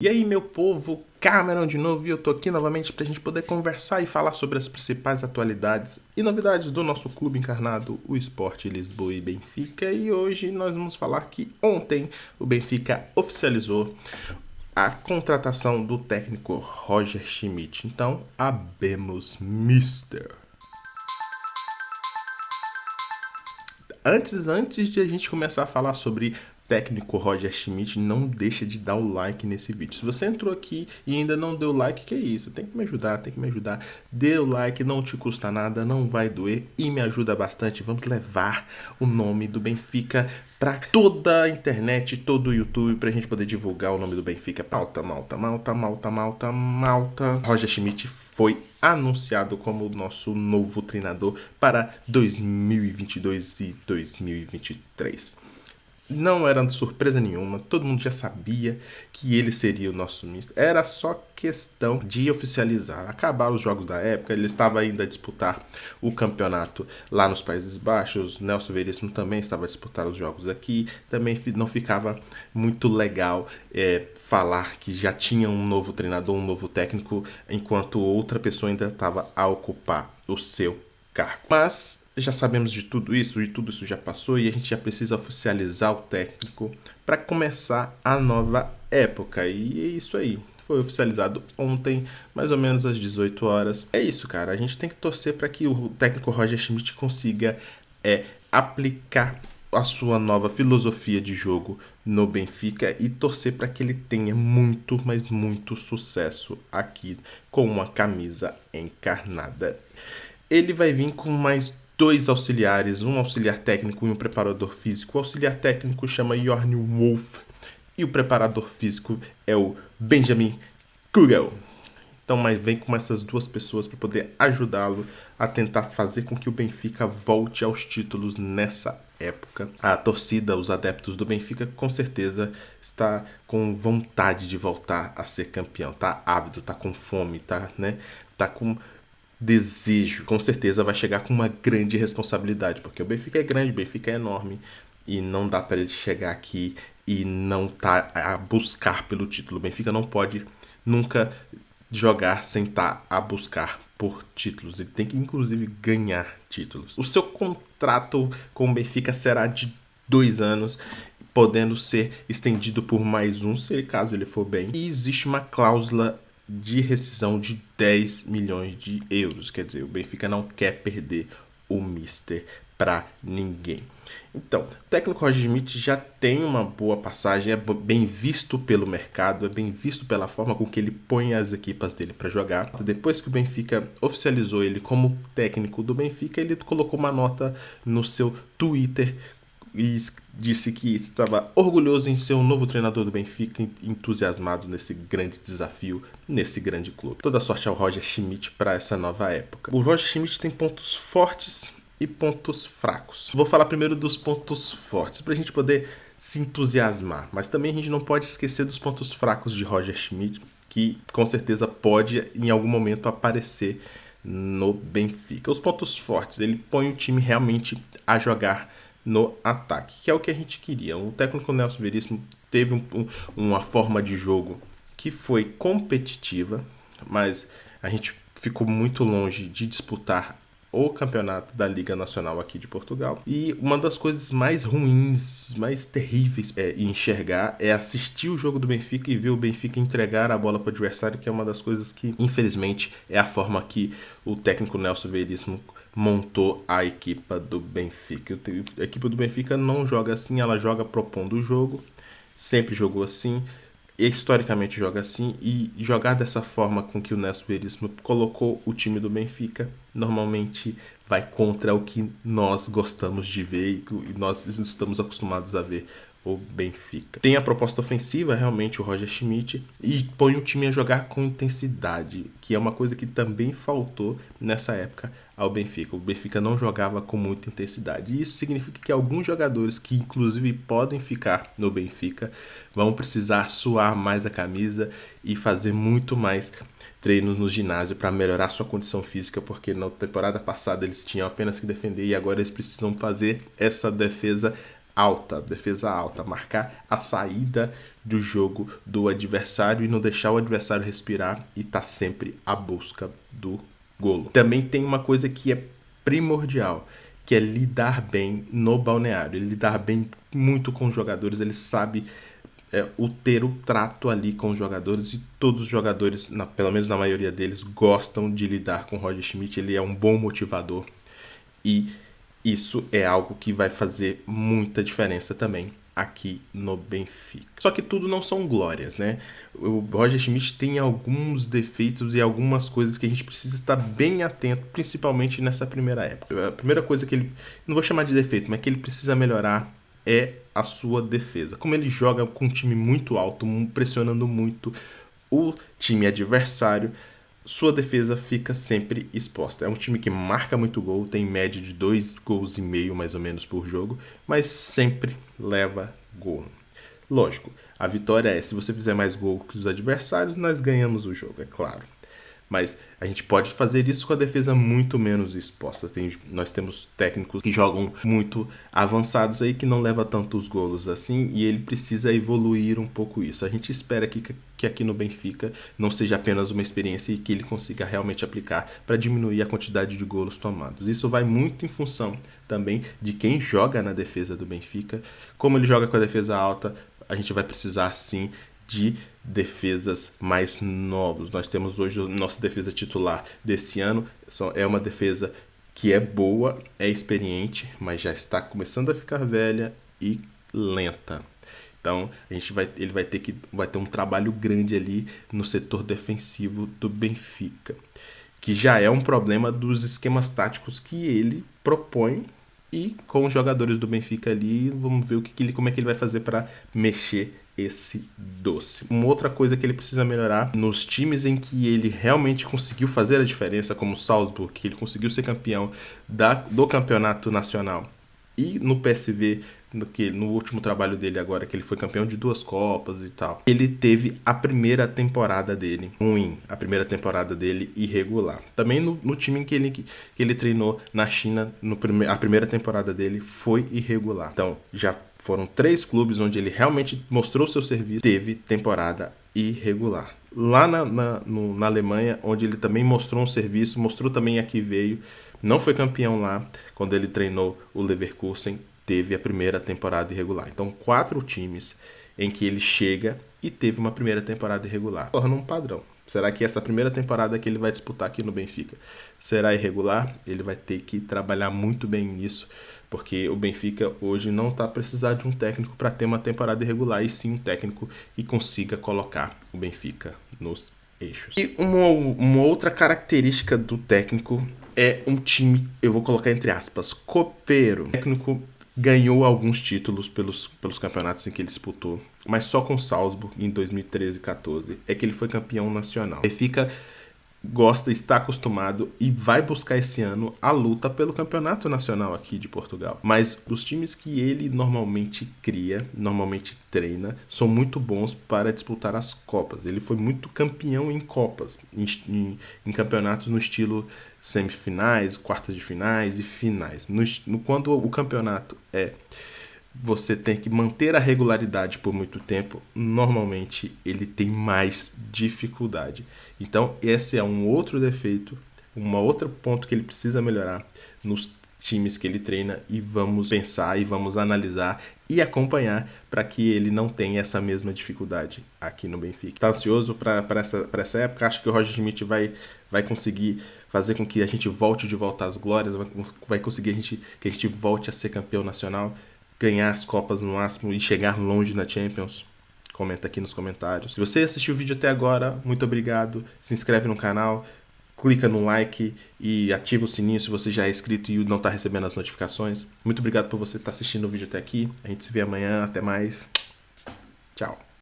E aí, meu povo, Cameron de novo, e eu tô aqui novamente pra gente poder conversar e falar sobre as principais atualidades e novidades do nosso clube encarnado, o Sport Lisboa e Benfica. E hoje nós vamos falar que ontem o Benfica oficializou a contratação do técnico Roger Schmidt. Então, abemos Mister. Antes de a gente começar a falar sobre técnico Roger Schmidt, não deixa de dar o like nesse vídeo. Se você entrou aqui e ainda não deu like, que é isso? Tem que me ajudar. Dê o like, não te custa nada, não vai doer e me ajuda bastante. Vamos levar o nome do Benfica para toda a internet, todo o YouTube, pra gente poder divulgar o nome do Benfica. Malta. Roger Schmidt foi anunciado como o nosso novo treinador para 2022 e 2023. Não era surpresa nenhuma, todo mundo já sabia que ele seria o nosso mister. Era só questão de oficializar, acabar os jogos da época. Ele estava ainda a disputar o campeonato lá nos Países Baixos. Nelson Veríssimo também estava a disputar os jogos aqui. Também não ficava muito legal falar que já tinha um novo treinador, um novo técnico, enquanto outra pessoa ainda estava a ocupar o seu cargo. Mas já sabemos de tudo isso já passou e a gente já precisa oficializar o técnico para começar a nova época. E é isso aí. Foi oficializado ontem, mais ou menos às 18 horas. É isso, cara. A gente tem que torcer para que o técnico Roger Schmidt consiga aplicar a sua nova filosofia de jogo no Benfica e torcer para que ele tenha muito, mas muito sucesso aqui com uma camisa encarnada. Ele vai vir com mais 2 auxiliares, um auxiliar técnico e um preparador físico. O auxiliar técnico chama Jorn Wolf e o preparador físico é o Benjamin Kugel. Então, mas vem com essas 2 pessoas para poder ajudá-lo a tentar fazer com que o Benfica volte aos títulos nessa época. A torcida, os adeptos do Benfica, com certeza está com vontade de voltar a ser campeão. Tá ávido, tá com fome, tá com desejo. Com certeza vai chegar com uma grande responsabilidade, porque o Benfica é grande, o Benfica é enorme e não dá para ele chegar aqui e não tá a buscar pelo título. O Benfica não pode nunca jogar sem estar a buscar por títulos. Ele tem que inclusive ganhar títulos. O seu contrato com o Benfica será de 2 anos, podendo ser estendido por mais um, caso ele for bem. E existe uma cláusula de rescisão de 10 milhões de euros. Quer dizer, o Benfica não quer perder o Mister para ninguém. Então, o técnico Roger Schmidt já tem uma boa passagem, é bem visto pelo mercado, é bem visto pela forma com que ele põe as equipas dele para jogar. Depois que o Benfica oficializou ele como técnico do Benfica, ele colocou uma nota no seu Twitter e disse que estava orgulhoso em ser o novo treinador do Benfica, entusiasmado nesse grande desafio, nesse grande clube. Toda sorte ao Roger Schmidt para essa nova época. O Roger Schmidt tem pontos fortes e pontos fracos. Vou falar primeiro dos pontos fortes, para a gente poder se entusiasmar, mas também a gente não pode esquecer dos pontos fracos de Roger Schmidt, que com certeza pode em algum momento aparecer no Benfica. Os pontos fortes, ele põe o time realmente a jogar no ataque, que é o que a gente queria. O técnico Nelson Veríssimo teve uma forma de jogo que foi competitiva, mas a gente ficou muito longe de disputar o campeonato da Liga Nacional aqui de Portugal. E uma das coisas mais ruins, mais terríveis enxergar é assistir o jogo do Benfica e ver o Benfica entregar a bola para o adversário, que é uma das coisas que, infelizmente, é a forma que o técnico Nelson Veríssimo montou a equipa do Benfica. A equipe do Benfica não joga assim, ela joga propondo o jogo, sempre jogou assim, historicamente joga assim, e jogar dessa forma com que o Nelson Veríssimo colocou o time do Benfica normalmente vai contra o que nós gostamos de ver e nós estamos acostumados a ver o Benfica. Tem a proposta ofensiva, realmente, o Roger Schmidt, e põe o time a jogar com intensidade, que é uma coisa que também faltou nessa época ao Benfica. O Benfica não jogava com muita intensidade, e isso significa que alguns jogadores que inclusive podem ficar no Benfica vão precisar suar mais a camisa e fazer muito mais treinos no ginásio para melhorar sua condição física, porque na temporada passada eles tinham apenas que defender e agora eles precisam fazer essa defesa defesa alta, marcar a saída do jogo do adversário e não deixar o adversário respirar e tá sempre à busca do golo. Também tem uma coisa que é primordial, que é lidar bem no balneário. Ele lidar bem muito com os jogadores, ele sabe ter o trato ali com os jogadores, e todos os jogadores, pelo menos na maioria deles, gostam de lidar com o Roger Schmidt. Ele é um bom motivador e isso é algo que vai fazer muita diferença também aqui no Benfica. Só que tudo não são glórias, né? O Roger Schmidt tem alguns defeitos e algumas coisas que a gente precisa estar bem atento, principalmente nessa primeira época. A primeira coisa que ele, não vou chamar de defeito, mas que ele precisa melhorar é a sua defesa. Como ele joga com um time muito alto, pressionando muito o time adversário, sua defesa fica sempre exposta. É um time que marca muito gol, tem média de 2,5 gols mais ou menos por jogo, mas sempre leva gol. Lógico, a vitória é, se você fizer mais gol que os adversários, nós ganhamos o jogo, é claro. Mas a gente pode fazer isso com a defesa muito menos exposta. Nós temos técnicos que jogam muito avançados aí, que não leva tantos golos assim, e ele precisa evoluir um pouco isso. A gente espera que aqui no Benfica não seja apenas uma experiência e que ele consiga realmente aplicar para diminuir a quantidade de golos tomados. Isso vai muito em função também de quem joga na defesa do Benfica. Como ele joga com a defesa alta, a gente vai precisar sim de defesas mais novos. Nós temos hoje nossa defesa titular desse ano, é uma defesa que é boa, é experiente, mas já está começando a ficar velha e lenta. Então ele vai ter um trabalho grande ali no setor defensivo do Benfica, que já é um problema dos esquemas táticos que ele propõe. E com os jogadores do Benfica ali, vamos ver como é que ele vai fazer para mexer esse doce. Uma outra coisa que ele precisa melhorar nos times em que ele realmente conseguiu fazer a diferença, como o Salzburg, que ele conseguiu ser campeão do campeonato nacional, e no PSV, no último trabalho dele agora, que ele foi campeão de 2 Copas e tal. Ele teve a primeira temporada dele ruim, a primeira temporada dele irregular. Também no time que ele treinou na China, a primeira temporada dele foi irregular. Então, já foram 3 clubes onde ele realmente mostrou seu serviço, teve temporada irregular. Lá na Alemanha, onde ele também mostrou um serviço, mostrou também a que veio, não foi campeão lá, quando ele treinou o Leverkusen, teve a primeira temporada irregular. Então, 4 times em que ele chega e teve uma primeira temporada irregular. Torna um padrão. Será que essa primeira temporada que ele vai disputar aqui no Benfica será irregular? Ele vai ter que trabalhar muito bem nisso, porque o Benfica hoje não está precisando de um técnico para ter uma temporada irregular, e sim um técnico que consiga colocar o Benfica nos eixos. E uma outra característica do técnico é um time, eu vou colocar entre aspas, copeiro. O técnico ganhou alguns títulos pelos campeonatos em que ele disputou, mas só com o Salzburg em 2013 e 14 é que ele foi campeão nacional. Ele está acostumado e vai buscar esse ano a luta pelo campeonato nacional aqui de Portugal. Mas os times que ele normalmente treina, são muito bons para disputar as Copas. Ele foi muito campeão em Copas, em campeonatos no estilo semifinais, quartas de finais e finais. Quando o campeonato você tem que manter a regularidade por muito tempo, normalmente ele tem mais dificuldade. Então esse é um outro defeito, outro ponto que ele precisa melhorar nos times que ele treina, e vamos pensar e vamos analisar e acompanhar para que ele não tenha essa mesma dificuldade aqui no Benfica. Está ansioso para essa época? Acho que o Roger Schmidt vai conseguir fazer com que a gente volte de volta às glórias, vai conseguir que a gente volte a ser campeão nacional, ganhar as Copas no máximo e chegar longe na Champions? Comenta aqui nos comentários. Se você assistiu o vídeo até agora, muito obrigado. Se inscreve no canal, clica no like e ativa o sininho se você já é inscrito e não está recebendo as notificações. Muito obrigado por você estar assistindo o vídeo até aqui. A gente se vê amanhã. Até mais. Tchau.